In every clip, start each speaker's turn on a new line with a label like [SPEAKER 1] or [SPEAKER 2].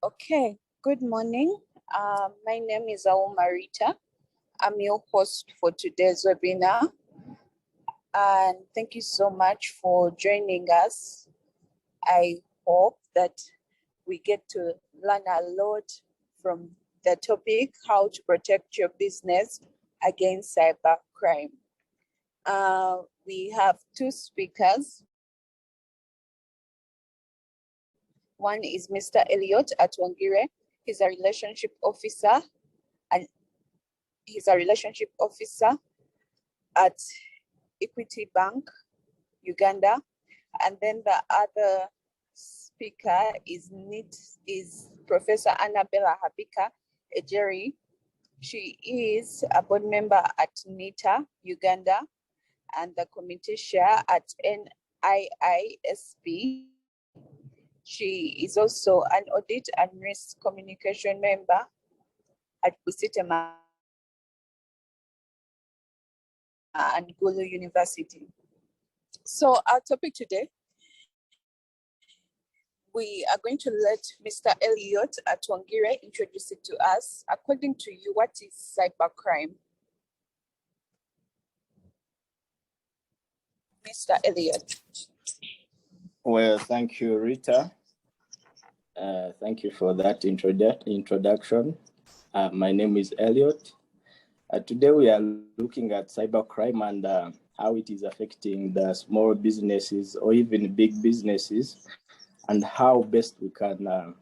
[SPEAKER 1] Okay, good morning. My name is Auma Rita. I'm your host for today's webinar. And thank you so much for joining us. I hope that we get to learn a lot from the topic, how to protect your business against cybercrime. We have two speakers. One is Mr. Elliot Atwongire. He's a relationship officer, and he's a relationship officer at Equity Bank, Uganda. And then the other speaker is Professor Annabella Habinka, Ejiri. She is a board member at NITA, Uganda, and the committee chair at NIISP. She is also an audit and risk communication member at Busitema and Gulu University. So our topic today, we are going to let Mr. Elliot Atwongire introduce it to us. According to you, what is cybercrime? Mr. Elliot.
[SPEAKER 2] Well, thank you, Rita. Thank you for that introduction. My name is Elliot. Today we are looking at cybercrime and how it is affecting the small businesses or even big businesses, and how best we can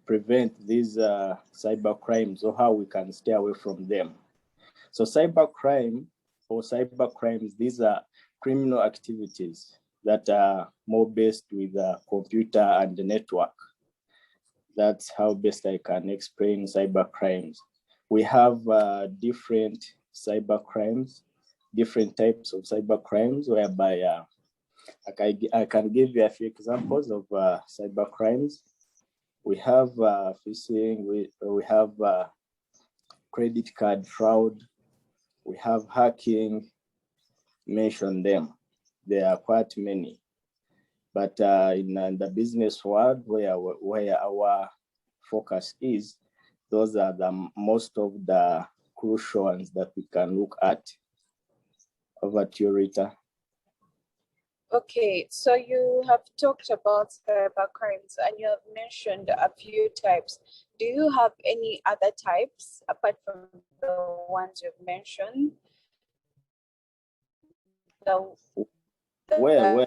[SPEAKER 2] prevent these cybercrimes, or how we can stay away from them. So cybercrime or cybercrimes, these are criminal activities that are more based with the computer and the network. That's how best I can explain cybercrimes. We have different cybercrimes, different types of cybercrimes, whereby I can give you a few examples of cybercrimes. We have phishing, we have credit card fraud, we have hacking. Mention them. There are quite many. But in the business world, where our focus is, those are the most of the crucial ones that we can look at. Over to you, Rita.
[SPEAKER 1] Okay, so you have talked about cybercrimes and you have mentioned a few types. Do you have any other types apart from the ones you've mentioned?
[SPEAKER 2] Well,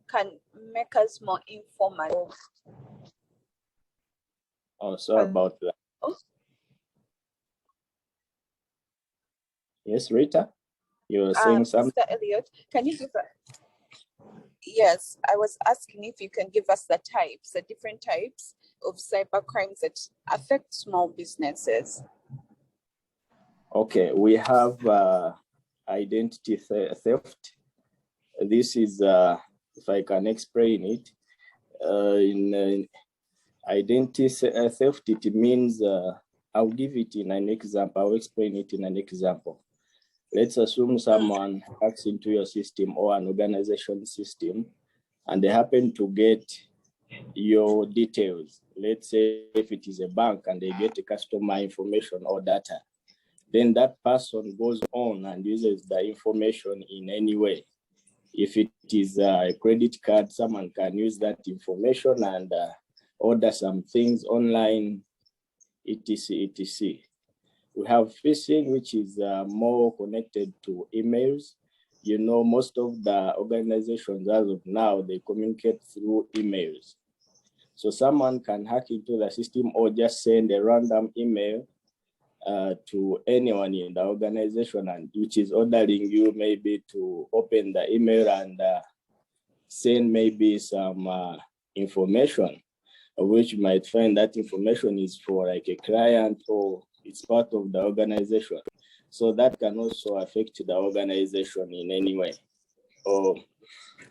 [SPEAKER 1] can make us more informal.
[SPEAKER 2] Oh, sorry about that.
[SPEAKER 1] Oh.
[SPEAKER 2] Yes, Rita, you were saying something?
[SPEAKER 1] Mr. Elliot, can you give us? Yes, I was asking if you can give us the different types of cybercrimes that affect small businesses.
[SPEAKER 2] Okay, we have identity theft. This is, if I can explain it, in identity theft, it means, I'll give it in an example, I'll explain it in an example. Let's assume someone hacks into your system or an organization system, and they happen to get your details. Let's say if it is a bank and they get a customer information or data, then that person goes on and uses the information in any way. If it is a credit card, someone can use that information and order some things online, etc., etc. We have phishing, which is more connected to emails. You know, most of the organizations as of now, they communicate through emails. So someone can hack into the system or just send a random email to anyone in the organization, and which is ordering you maybe to open the email and send maybe some information, which you might find that information is for like a client or it's part of the organization. So that can also affect the organization in any way.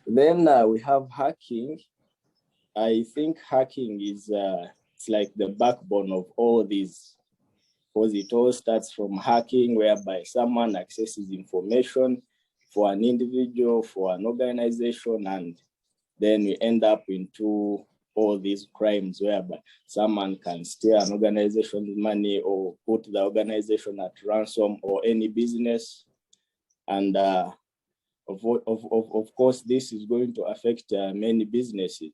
[SPEAKER 2] Then we have hacking. I think hacking is it's like the backbone of all these, because it all starts from hacking, whereby someone accesses information for an individual, for an organization, and then we end up into all these crimes whereby someone can steal an organization's money or put the organization at ransom or any business. And of course, this is going to affect many businesses.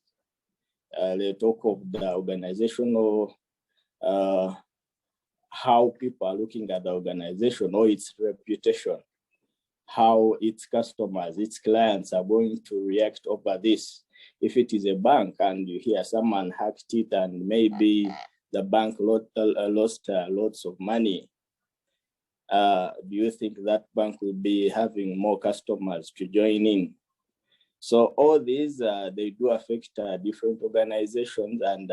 [SPEAKER 2] They talk of the organizational, how people are looking at the organization or its reputation, how its customers, its clients are going to react over this. If it is a bank and you hear someone hacked it and maybe the bank lost lots of money, do you think that bank will be having more customers to join in? So all these, they do affect different organizations. And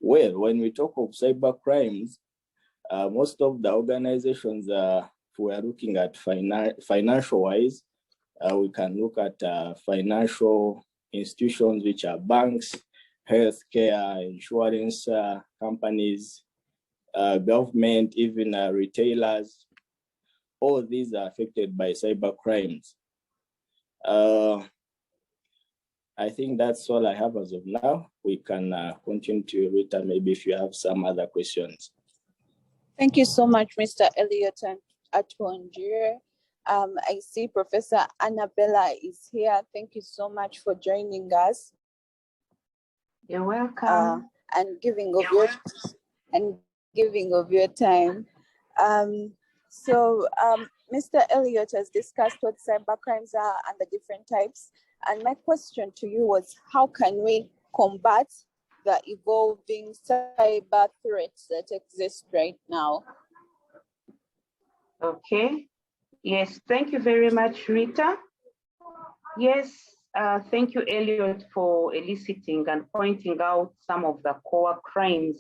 [SPEAKER 2] well, when we talk of cyber crimes, most of the organizations, if we are looking at financial-wise, we can look at financial institutions, which are banks, healthcare, insurance companies, government, even retailers. All these are affected by cyber crimes. I think that's all I have as of now. We can continue to Rita, maybe if you have some other questions.
[SPEAKER 1] Thank you so much, Mr. Elliot Atwongire. I see Professor Annabella is here. Thank you so much for joining us.
[SPEAKER 3] You're welcome.
[SPEAKER 1] And giving of your time. Mr. Elliot has discussed what cyber crimes are and the different types. And my question to you was, how can we combat the evolving cyber threats that exist right now?
[SPEAKER 3] Okay. Yes, thank you very much, Rita. Yes, thank you, Elliot, for eliciting and pointing out some of the core crimes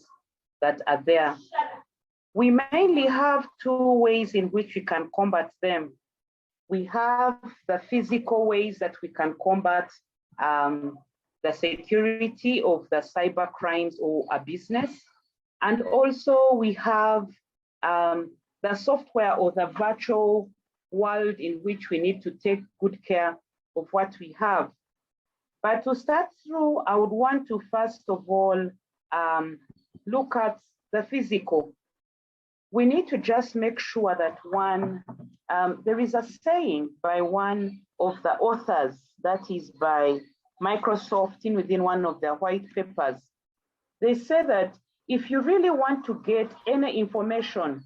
[SPEAKER 3] that are there. We mainly have two ways in which we can combat them. We have the physical ways that we can combat the security of the cyber crimes or a business. And also we have the software or the virtual world in which we need to take good care of what we have. But to start through, I would want to first of all look at the physical. We need to just make sure that there is a saying by one of the authors, that is by Microsoft within one of their white papers. They say that if you really want to get any information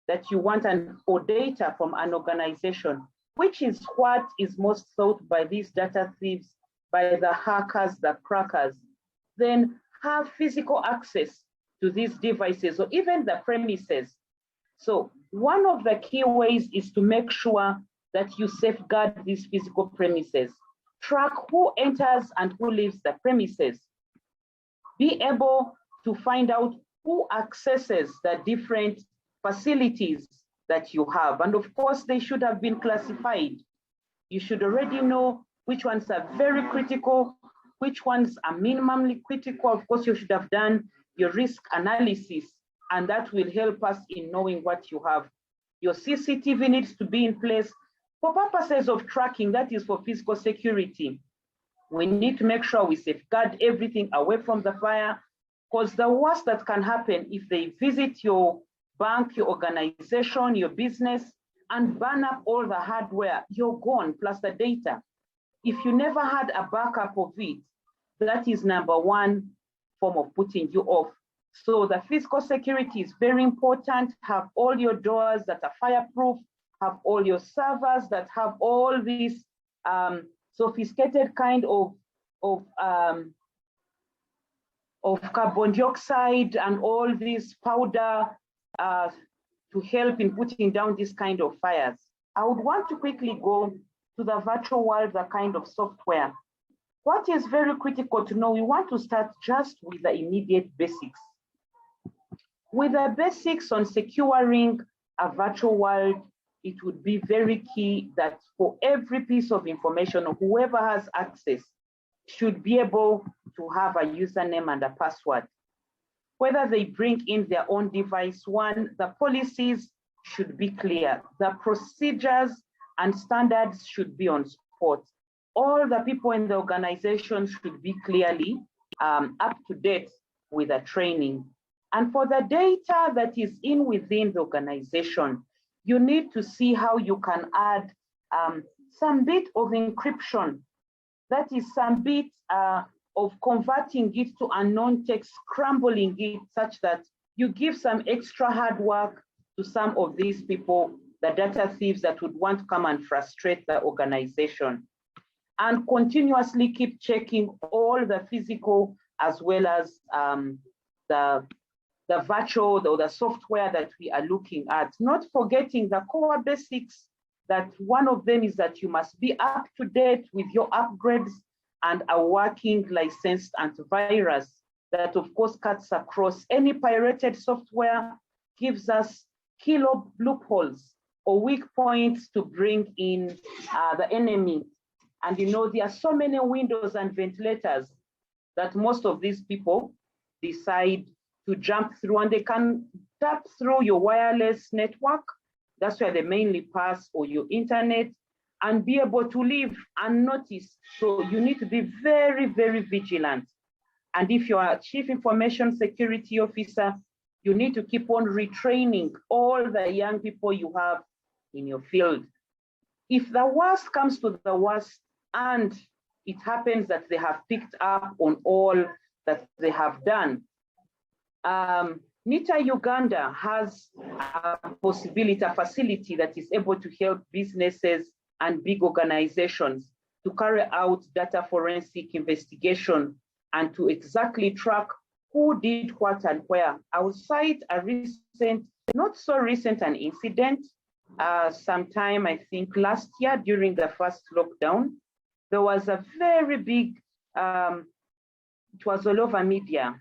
[SPEAKER 3] that you want or data from an organization, which is what is most sought by these data thieves, by the hackers, the crackers, then have physical access to these devices or even the premises. So one of the key ways is to make sure that you safeguard these physical premises. Track who enters and who leaves the premises. Be able to find out who accesses the different facilities that you have. And of course, they should have been classified. You should already know which ones are very critical, which ones are minimally critical. Of course, you should have done your risk analysis, and that will help us in knowing what you have. Your CCTV needs to be in place for purposes of tracking, that is for physical security. We need to make sure we safeguard everything away from the fire, because the worst that can happen if they visit your bank, your organization, your business, and burn up all the hardware, you're gone, plus the data. If you never had a backup of it, that is number one form of putting you off. So the physical security is very important. Have all your doors that are fireproof, have all your servers that have all these sophisticated kind of carbon dioxide and all this powder to help in putting down this kind of fires. I would want to quickly go to the virtual world, the kind of software. What is very critical to know, we want to start just with the immediate basics. With the basics on securing a virtual world, it would be very key that for every piece of information, whoever has access should be able to have a username and a password. Whether they bring in their own device, the policies should be clear. The procedures and standards should be on spot. All the people in the organization should be clearly up to date with the training. And for the data that is within the organization, you need to see how you can add some bit of encryption. That is some bit of converting it to unknown text, scrambling it such that you give some extra hard work to some of these people, the data thieves that would want to come and frustrate the organization. And continuously keep checking all the physical as well as the virtual or the software that we are looking at. Not forgetting the core basics, that one of them is that you must be up to date with your upgrades and a working licensed antivirus that of course cuts across any pirated software, gives us key loopholes or weak points to bring in the enemy. And you know, there are so many windows and ventilators that most of these people decide to jump through, and they can tap through your wireless network. That's where they mainly pass, or your internet, and be able to live unnoticed. So you need to be very, very vigilant. And if you are a chief information security officer, you need to keep on retraining all the young people you have in your field. If the worst comes to the worst, and it happens that they have picked up on all that they have done, NITA Uganda has a possibility, a facility that is able to help businesses and big organizations to carry out data forensic investigation and to exactly track who did what and where. I will cite a recent, not so recent, an incident sometime, I think last year during the first lockdown. There was a very big, it was all over media.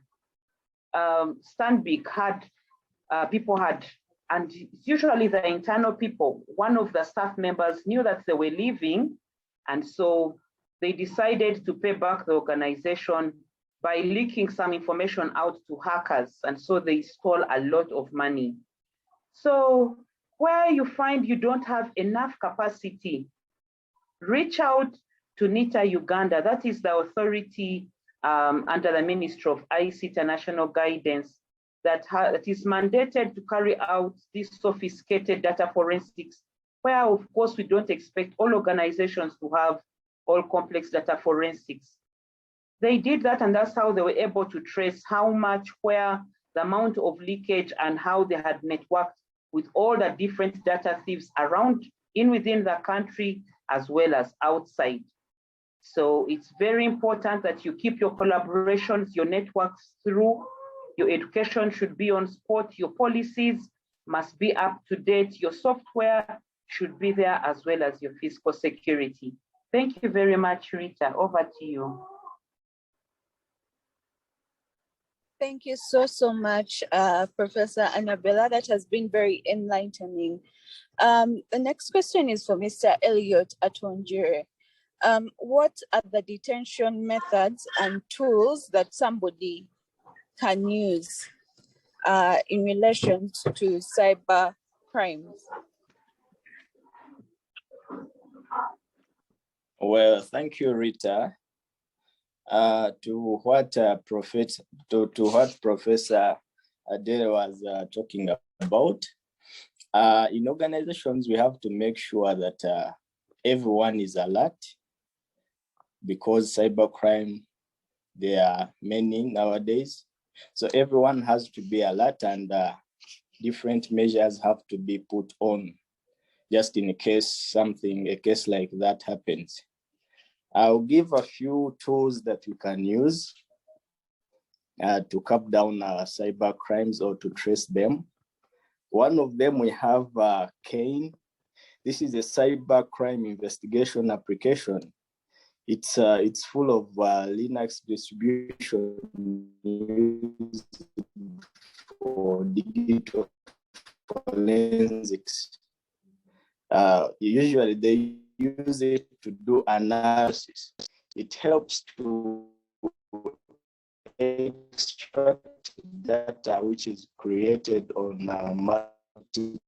[SPEAKER 3] Stanbic had, people had, and usually the internal people, one of the staff members knew that they were leaving, and so they decided to pay back the organization by leaking some information out to hackers, and so they stole a lot of money. So where you find you don't have enough capacity, reach out to NITA Uganda. That is the authority under the Ministry of ICT International Guidance that is mandated to carry out this sophisticated data forensics, where of course we don't expect all organizations to have all complex data forensics. They did that, and that's how they were able to trace how much, where, the amount of leakage, and how they had networked with all the different data thieves around within the country as well as outside. So it's very important that you keep your collaborations, your networks through. Your education should be on spot. Your policies must be up to date. Your software should be there as well as your physical security. Thank you very much, Rita. Over to you.
[SPEAKER 1] Thank you so much, Professor Annabella. That has been very enlightening. The next question is for Mr. Elliot Atwongire. What are the detention methods and tools that somebody can use in relation to cyber crimes?
[SPEAKER 2] Well, thank you, Rita. To what Professor Adele was talking about, in organizations, we have to make sure that everyone is alert, because cybercrime, there are many nowadays. So everyone has to be alert, and different measures have to be put on just in case a case like that happens. I'll give a few tools that we can use to cut down our cyber crimes or to trace them. One of them, we have Kane. This is a cyber crime investigation application. It's full of Linux distribution used for digital forensics. Usually they use it to do analysis. It helps to extract data which is created on multiple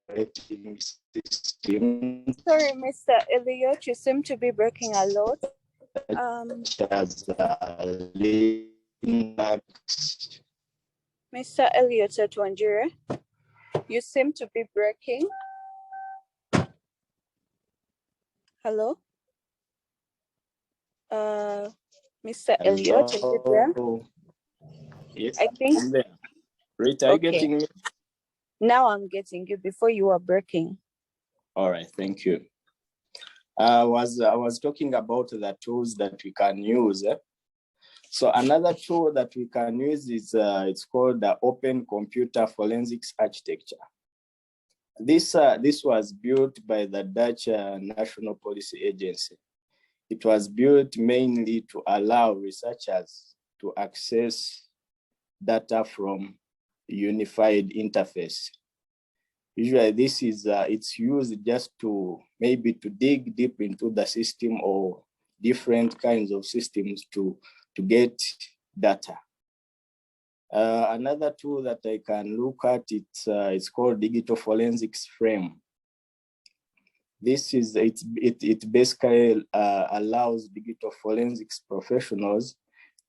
[SPEAKER 2] operating systems.
[SPEAKER 1] Sorry, Mr. Elliot, you seem to be breaking a lot.
[SPEAKER 2] such as Linux.
[SPEAKER 1] Mr. Elliot Atwongire, you seem to be breaking. Hello? Mr. Elliot, are you there?
[SPEAKER 2] Yes,
[SPEAKER 1] I think
[SPEAKER 2] I'm there. Rita, are you getting me?
[SPEAKER 1] Now I'm getting you. Before you were breaking.
[SPEAKER 2] All right, thank you. I was talking about the tools that we can use. So another tool that we can use is it's called the Open Computer Forensics Architecture. This was built by the Dutch National Policy Agency. It was built mainly to allow researchers to access data from unified interface. Usually this is, it's used just to maybe to dig deep into the system or different kinds of systems to get data. Another tool that I can look at, it's called Digital Forensics Frame. This is, it basically allows digital forensics professionals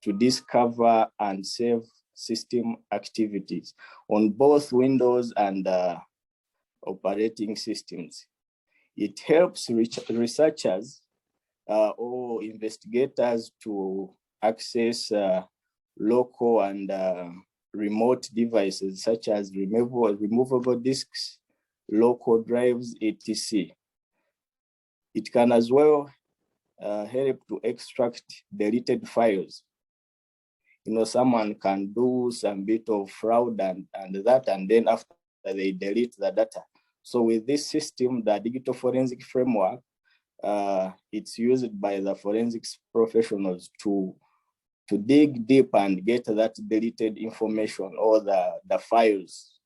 [SPEAKER 2] to discover and save system activities on both Windows and operating systems. It helps researchers or investigators to access local and remote devices such as removable disks, local drives, etc. It can as well help to extract deleted files. You know, someone can do some bit of fraud and that, and then after they delete the data. So with this system, the digital forensic framework, it's used by the forensics professionals to dig deep and get that deleted information or the files.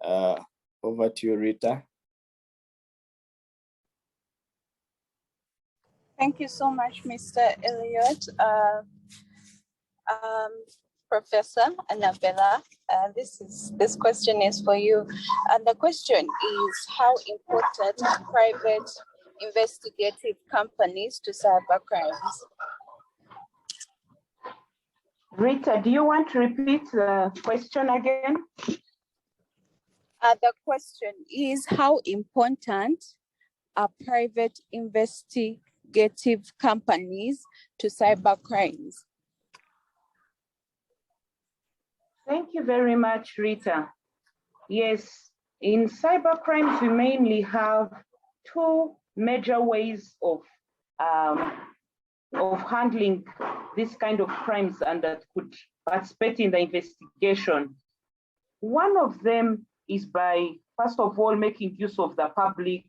[SPEAKER 2] Over to you, Rita.
[SPEAKER 1] Thank you so much, Mr. Elliot. Professor Annabella, this question is for you. And the question is, how important are private investigative companies to cybercrimes?
[SPEAKER 3] Rita, do you want to repeat the question again?
[SPEAKER 1] The question is, how important are private investigative companies to cybercrimes?
[SPEAKER 3] Thank you very much, Rita. Yes, in cybercrimes, we mainly have two major ways of handling this kind of crimes and that could participate in the investigation. One of them is by, first of all, making use of the public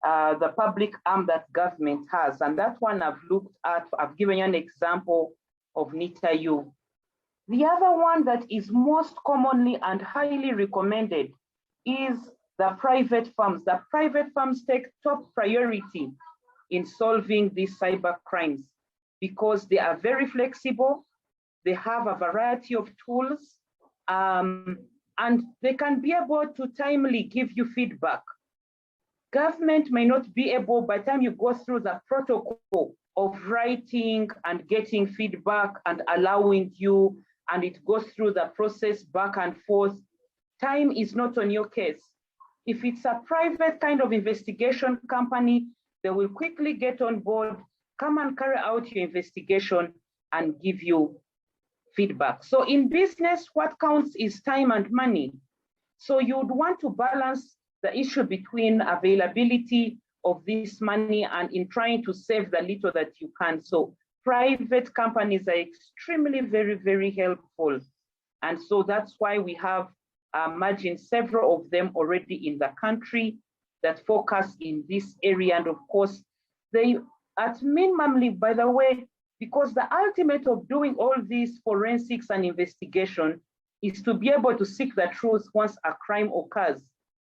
[SPEAKER 3] arm that government has. And that one I've looked at, I've given you an example of NITA-U. The other one that is most commonly and highly recommended is the private firms. The private firms take top priority in solving these cyber crimes because they are very flexible, they have a variety of tools, and they can be able to timely give you feedback. Government may not be able, by the time you go through the protocol of writing and getting feedback and allowing you, and it goes through the process back and forth, time is not on your case. If it's a private kind of investigation company, they will quickly get on board, come and carry out your investigation and give you feedback. So in business, what counts is time and money. So you would want to balance the issue between availability of this money and in trying to save the little that you can. So private companies are extremely, very, very helpful. And so that's why we have imagined several of them already in the country that focus in this area. And of course, they at minimally, by the way, because the ultimate of doing all these forensics and investigation is to be able to seek the truth once a crime occurs.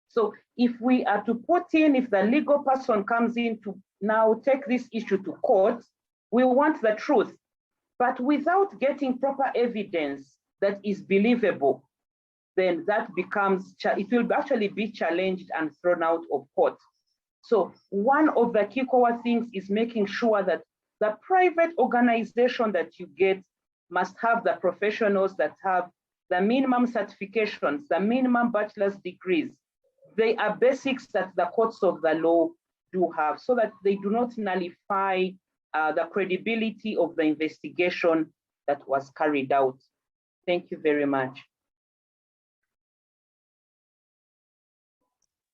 [SPEAKER 3] So if we are to put in, if the legal person comes in to now take this issue to court, we want the truth, but without getting proper evidence that is believable, then that becomes, it will actually be challenged and thrown out of court. So one of the key core things is making sure that The private organization that you get must have the professionals that have the minimum certifications, the minimum bachelor's degrees. They are basics that the courts of the law do have, so that they do not nullify the credibility of the investigation that was carried out. Thank you very much.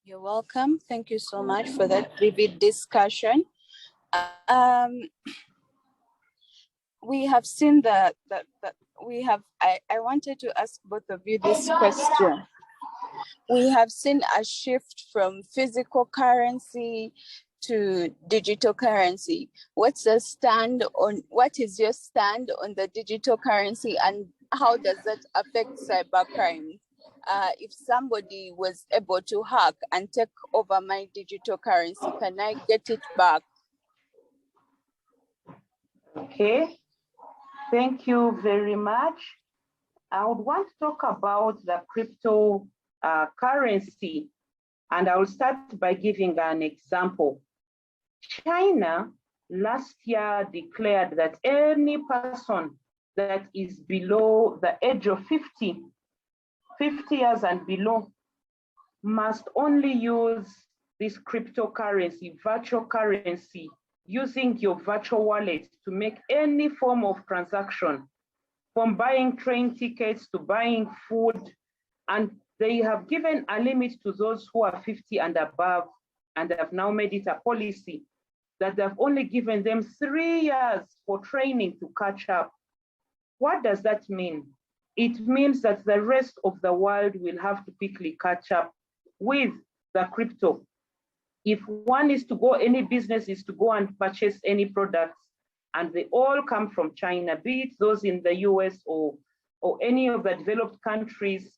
[SPEAKER 1] You're welcome. Thank you so much for that vivid discussion. We have seen I wanted to ask both of you this question. We have seen a shift from physical currency to digital currency. What is your stand on the digital currency, and how does that affect cybercrime? If somebody was able to hack and take over my digital currency, can I get it back?
[SPEAKER 3] Okay, thank you very much. I would want to talk about the crypto currency, and I will start by giving an example. China last year declared that any person that is below the age of 50 years and below must only use this cryptocurrency, virtual currency, using your virtual wallet to make any form of transaction, from buying train tickets to buying food. And they have given a limit to those who are 50 and above, and they have now made it a policy that they've only given them 3 years for training to catch up. What does that mean? It means that the rest of the world will have to quickly catch up with the crypto. If one is to go, any business is to go and purchase any products, and they all come from China, be it those in the US or any of the developed countries,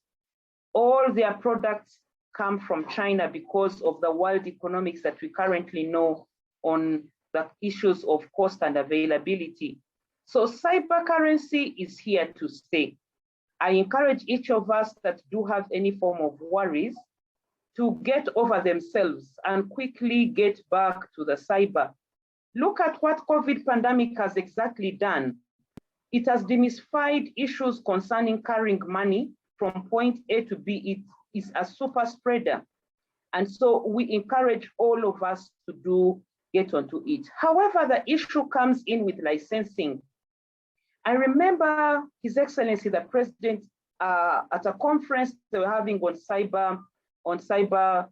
[SPEAKER 3] all their products come from China because of the world economics that we currently know on the issues of cost and availability. So cybercurrency is here to stay. I encourage each of us that do have any form of worries to get over themselves and quickly get back to the cyber. Look at what COVID pandemic has exactly done. It has demystified issues concerning carrying money from point A to B. It is a super spreader. And so we encourage all of us to get onto it. However, the issue comes in with licensing. I remember His Excellency, the President, at a conference they were having on cyber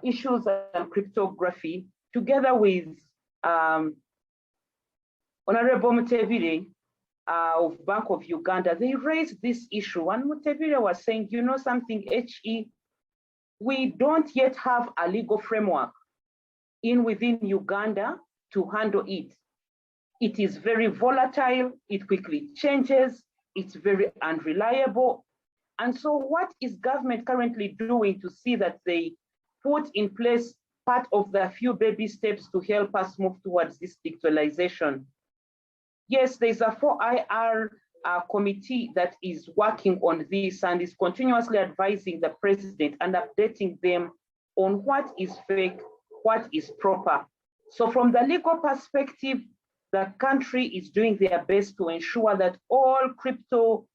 [SPEAKER 3] issues and cryptography, together with Honorable Mutevire of Bank of Uganda. They raised this issue, and Mutevire was saying, you know something, HE, we don't yet have a legal framework within Uganda to handle it. It is very volatile, it quickly changes, it's very unreliable. And so what is government currently doing to see that they put in place part of the few baby steps to help us move towards this digitalization? Yes, there's a 4IR committee that is working on this and is continuously advising the president and updating them on what is fake, what is proper. So from the legal perspective, the country is doing their best to ensure that all crypto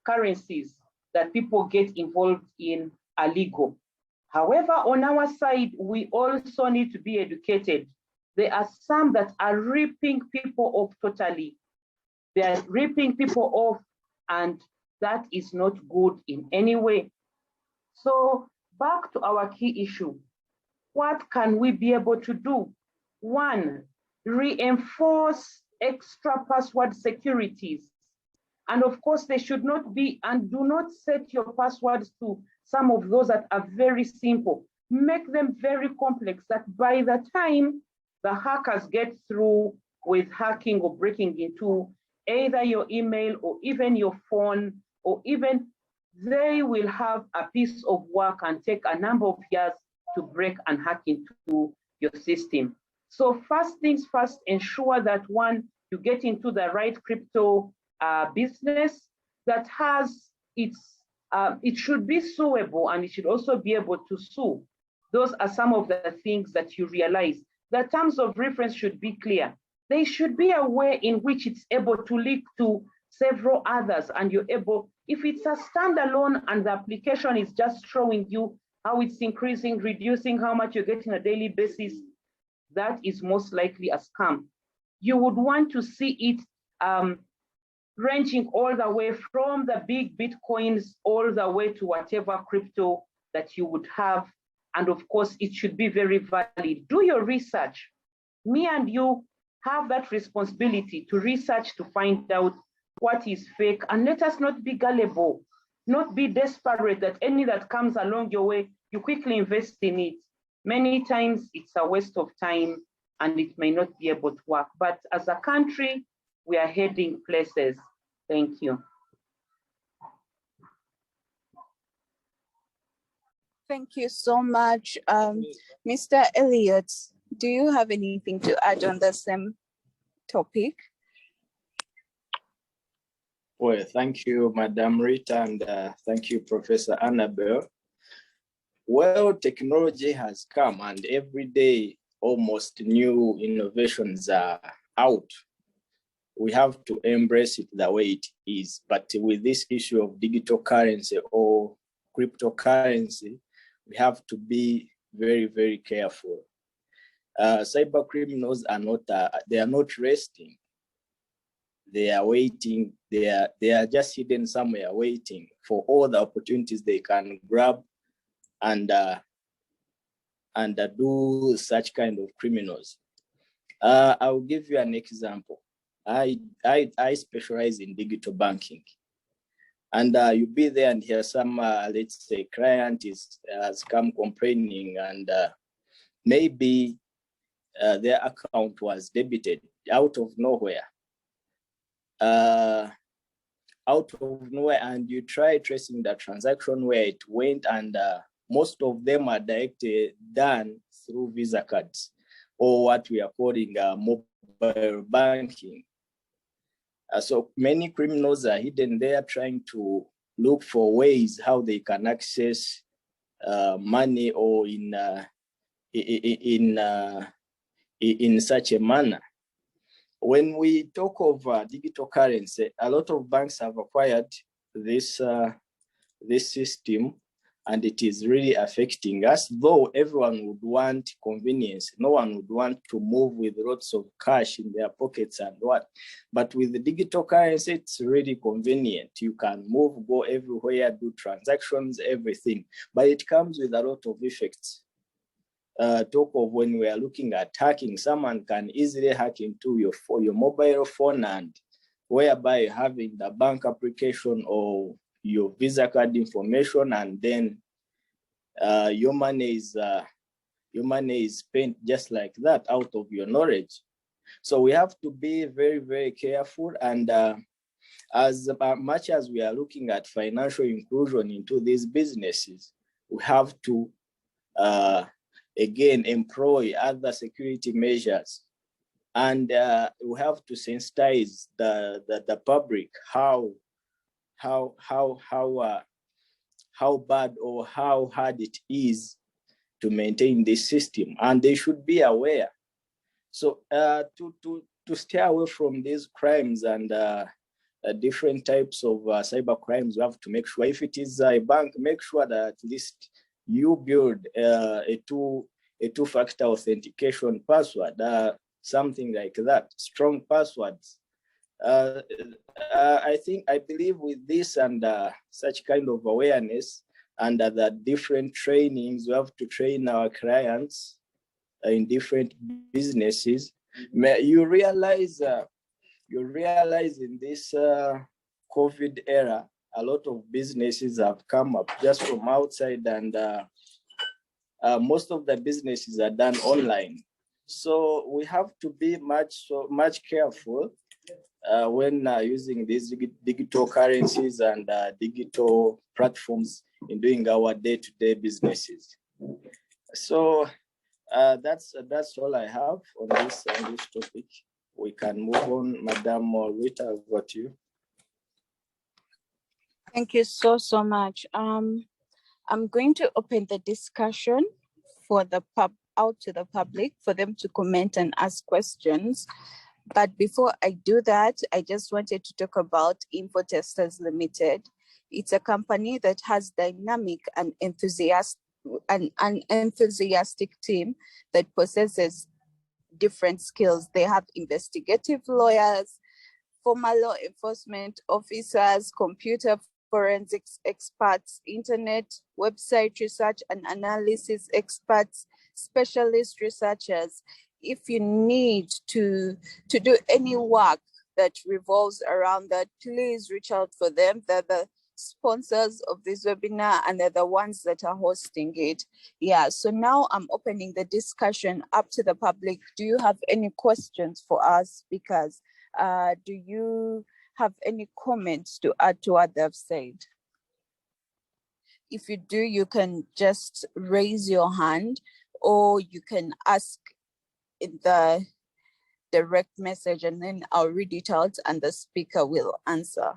[SPEAKER 3] currencies that people get involved in are legal. However, on our side, we also need to be educated. There are some that are ripping people off totally. They are ripping people off, and that is not good in any way. So back to our key issue. What can we be able to do? One, reinforce extra password securities. And of course, they should not be, and do not set your passwords to some of those that are very simple. Make them very complex, that by the time the hackers get through with hacking or breaking into either your email or even your phone, or even they will have a piece of work and take a number of years to break and hack into your system. So first things first, ensure that one, you get into the right crypto business that has it should be suable, and it should also be able to sue. Those are some of the things that you realize. The terms of reference should be clear. there should be a way in which it's able to link to several others, and you're able, if it's a standalone and the application is just showing you how it's increasing, reducing, how much you're getting on a daily basis, that is most likely a scam. You would want to see it ranging all the way from the big Bitcoins all the way to whatever crypto that you would have. And of course, it should be very valid. Do your research. Me and you have that responsibility to research, to find out what is fake, and let us not be gullible, not be desperate that any that comes along your way, you quickly invest in it. Many times it's a waste of time and it may not be able to work. But as a country, we are heading places. Thank you.
[SPEAKER 1] Thank you so much. Mr. Elliot, do you have anything to add on the same topic?
[SPEAKER 2] Well, thank you, Madam Rita, and thank you, Professor Annabella. Well, technology has come and every day almost new innovations are out. We have to embrace it the way it is. But with this issue of digital currency or cryptocurrency, we have to be very, very careful. Cyber criminals are not, they are not resting. They are waiting. They are just hidden somewhere waiting for all the opportunities they can grab and do such kind of criminals. I will give you an example. I specialize in digital banking, and you be there and hear some, let's say, client has come complaining, and maybe their account was debited out of nowhere. And you try tracing the transaction where it went, and most of them are directly done through Visa cards, or what we are calling mobile banking. So many criminals are hidden there trying to look for ways how they can access money, or in such a manner. When we talk of digital currency, a lot of banks have acquired this system, and it is really affecting us. Though everyone would want convenience, no one would want to move with lots of cash in their pockets and what. But with the digital currency, it's really convenient. You can move, go everywhere, do transactions, everything. But it comes with a lot of effects. Talk of when we are looking at hacking, someone can easily hack into your mobile phone, and whereby having the bank application or your Visa card information, and then your money is spent just like that out of your knowledge. So we have to be very, very careful, and as much as we are looking at financial inclusion into these businesses, we have to again employ other security measures, and we have to sensitize the public how bad or how hard it is to maintain this system, and they should be aware. So to stay away from these crimes and different types of cyber crimes, we have to make sure, if it is a bank, make sure that at least you build a two-factor authentication password, something like that, strong passwords. I believe with this and such kind of awareness and the different trainings, we have to train our clients in different businesses. You realize in this COVID era, a lot of businesses have come up just from outside, and most of the businesses are done online. So we have to be much careful when using these digital currencies and digital platforms in doing our day-to-day businesses. So that's all I have on this topic. We can move on, Madam Rita, over to you.
[SPEAKER 1] Thank you so much. I'm going to open the discussion for out to the public for them to comment and ask questions. But before I do that, I just wanted to talk about Info Testers Limited. It's a company that has dynamic and an enthusiastic team that possesses different skills. They have investigative lawyers, former law enforcement officers, computer forensics experts, internet, website research and analysis experts, specialist researchers. If you need to do any work that revolves around that, please reach out for them. They're the sponsors of this webinar and they're the ones that are hosting it. Yeah, so now I'm opening the discussion up to the public. Do you have any questions for us? Because do you have any comments to add to what they've said? If you do, you can just raise your hand or you can ask in the direct message and then I'll read it out and the speaker will answer.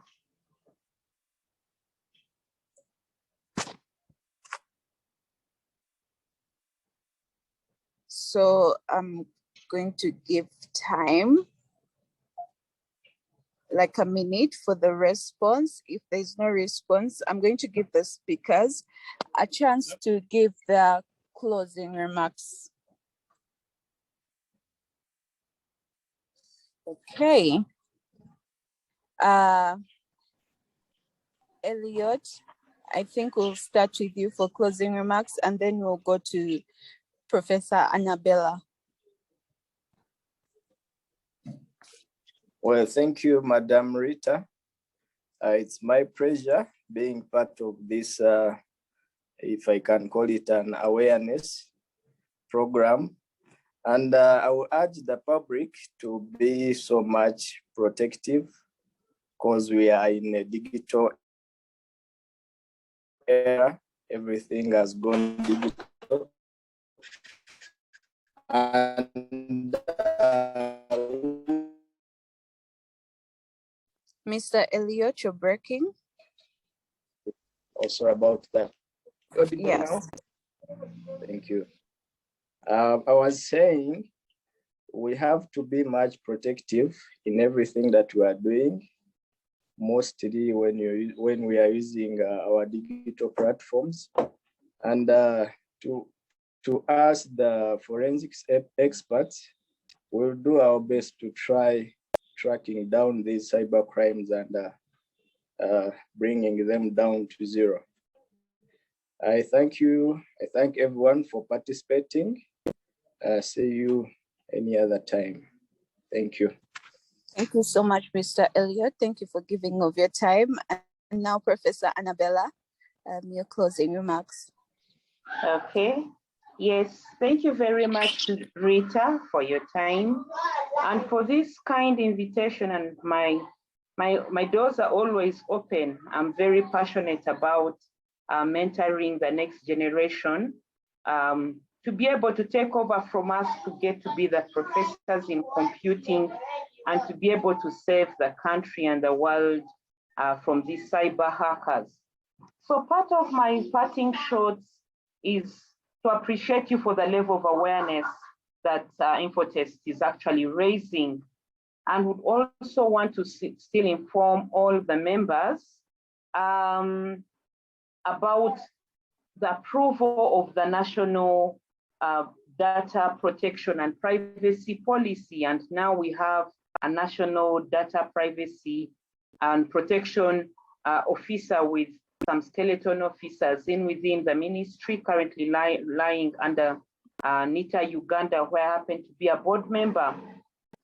[SPEAKER 1] So I'm going to give time, like a minute for the response. If there's no response, I'm going to give the speakers a chance to give their closing remarks. Okay. Elliot, I think we'll start with you for closing remarks and then we'll go to Professor Annabella.
[SPEAKER 2] Well, thank you, Madam Rita. It's my pleasure being part of this, if I can call it an awareness program. And I will urge the public to be so much protective because we are in a digital era. Everything has gone digital. And
[SPEAKER 1] Mr. Elliot, you're breaking.
[SPEAKER 2] Also about that.
[SPEAKER 1] Yes.
[SPEAKER 2] Now? Thank you. I was saying we have to be much protective in everything that we are doing, mostly when we are using our digital platforms. And to us, the forensics experts, we'll do our best to try tracking down these cyber crimes and bringing them down to zero. I thank you. I thank everyone for participating. See you any other time. Thank you.
[SPEAKER 1] Thank you so much, Mr. Elliot. Thank you for giving of your time. And now, Professor Annabella, your closing remarks.
[SPEAKER 3] Okay. Yes, thank you very much, Rita, for your time and for this kind invitation. And my doors are always open. I'm very passionate about mentoring the next generation to be able to take over from us, to get to be the professors in computing and to be able to save the country and the world from these cyber hackers. So part of my parting shots is to appreciate you for the level of awareness that Infotest is actually raising, and would also want to still inform all the members about the approval of the National Data Protection and Privacy Policy. And now we have a National Data Privacy and Protection Officer with some skeleton officers within the ministry, currently lying under NITA Uganda, where I happen to be a board member.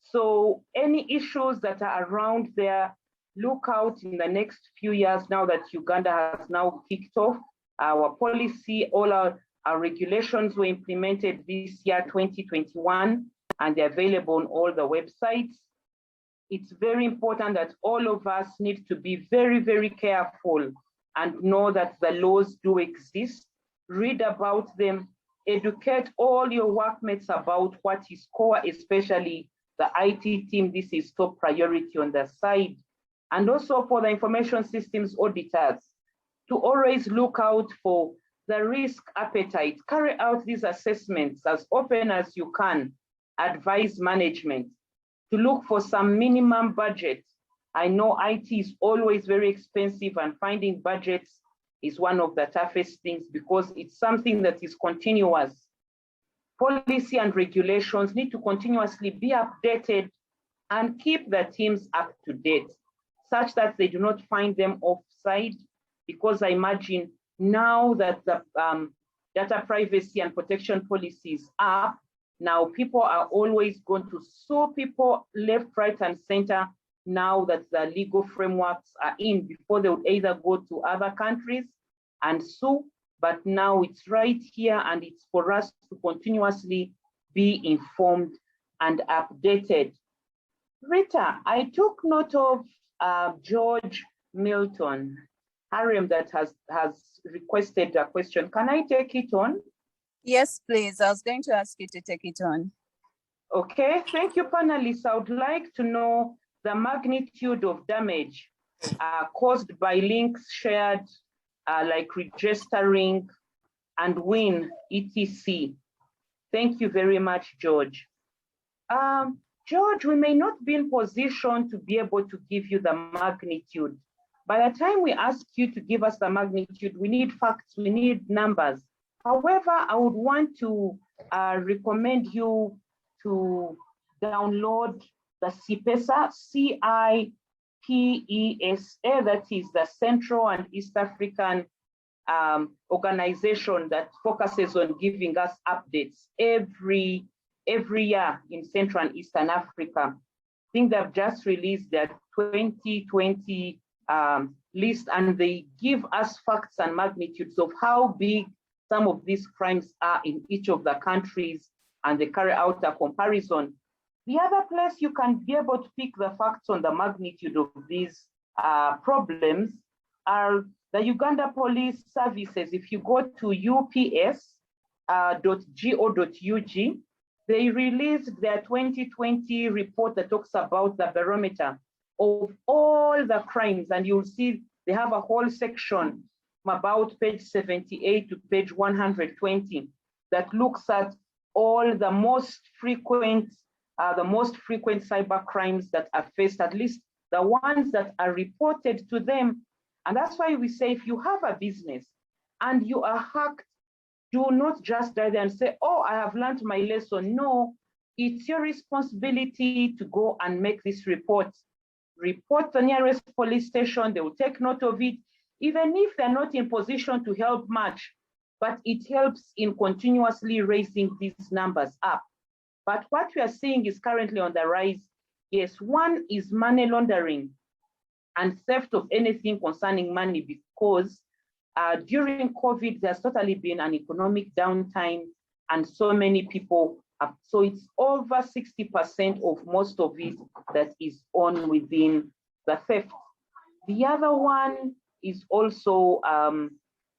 [SPEAKER 3] So any issues that are around there, look out in the next few years now that Uganda has now kicked off our policy. All our regulations were implemented this year, 2021, and they're available on all the websites. It's very important that all of us need to be very, very careful and know that the laws do exist. Read about them, educate all your workmates about what is core, especially the IT team. This is top priority on their side. And also for the information systems auditors, to always look out for the risk appetite, carry out these assessments as often as you can, advise management. to look for some minimum budget. I know IT is always very expensive, and finding budgets is one of the toughest things because it's something that is continuous. Policy and regulations need to continuously be updated and keep the teams up to date, such that they do not find them offside, because I imagine now that the data privacy and protection policies are, now people are always going to sue people left, right, and center now that the legal frameworks are in. Before they would either go to other countries and sue, but now it's right here, and it's for us to continuously be informed and updated. Rita, I took note of George Milton, Harem, that has requested a question. Can I take it on?
[SPEAKER 1] Yes, please. I was going to ask you to take it on.
[SPEAKER 3] Okay, thank you, panelists. I would like to know the magnitude of damage caused by links shared, like registering and WIN, etc. Thank you very much, George. George, we may not be in position to be able to give you the magnitude. By the time we ask you to give us the magnitude, we need facts, we need numbers. However, I would want to recommend you to download the CIPESA, C-I-P-E-S-A, that is the Central and East African organization that focuses on giving us updates every year in Central and Eastern Africa. I think they've just released their 2020 list, and they give us facts and magnitudes of how big some of these crimes are in each of the countries, and they carry out a comparison. The other place you can be able to pick the facts on the magnitude of these problems are the Uganda Police Services. If you go to ups.go.ug, they released their 2020 report that talks about the barometer of all the crimes, and you'll see they have a whole section from about page 78 to page 120 that looks at all the most frequent cyber crimes that are faced, at least the ones that are reported to them. And that's why we say, if you have a business and you are hacked, do not just die there and say, oh, I have learned my lesson. No, it's your responsibility to go and make this report. Report the nearest police station, they will take note of it, even if they're not in position to help much, but it helps in continuously raising these numbers up. But what we are seeing is currently on the rise. Yes, one is money laundering and theft of anything concerning money, because during COVID, there's totally been an economic downtime, and so many people have, so it's over 60% of most of it that is on within the theft. The other one is also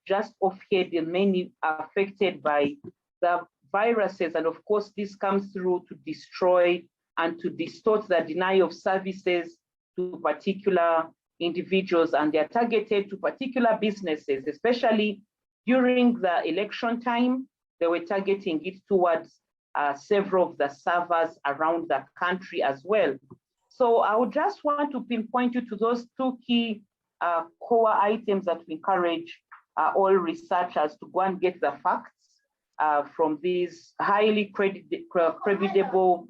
[SPEAKER 3] just off-head and mainly affected by the viruses. And of course, this comes through to destroy and to distort the denial of services to particular individuals, and they're targeted to particular businesses, especially during the election time. They were targeting it towards several of the servers around the country as well. So I would just want to pinpoint you to those two key core items that we encourage all researchers to go and get the facts from these highly credible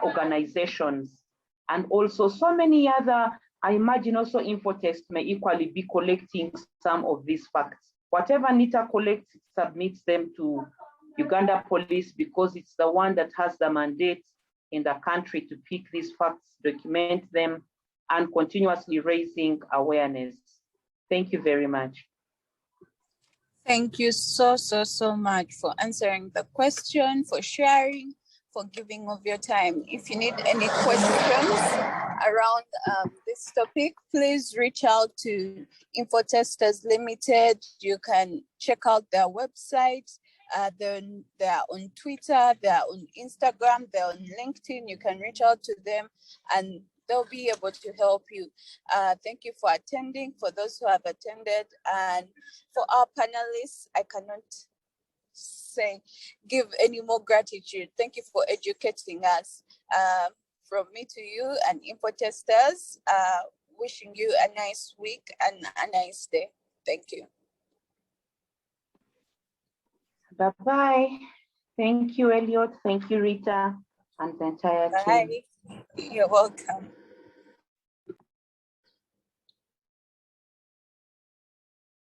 [SPEAKER 3] organizations. And also so many other, I imagine also Infotest may equally be collecting some of these facts. Whatever NITA collects, it submits them to Uganda Police, because it's the one that has the mandate in the country to pick these facts, document them, and continuously raising awareness. Thank you very much.
[SPEAKER 1] Thank you so much for answering the question, for sharing, for giving of your time. If you need any questions around this topic, please reach out to Infotesters Limited. You can check out their website. They're on Twitter, they're on Instagram, they're on LinkedIn. You can reach out to them and they'll be able to help you. Thank you for attending, for those who have attended. And for our panelists, I cannot give any more gratitude. Thank you for educating us. from me to you and info testers, wishing you a nice week and a nice day. Thank you.
[SPEAKER 3] Bye-bye. Thank you, Elliot. Thank you, Rita, and the entire team.
[SPEAKER 1] Bye. You're welcome.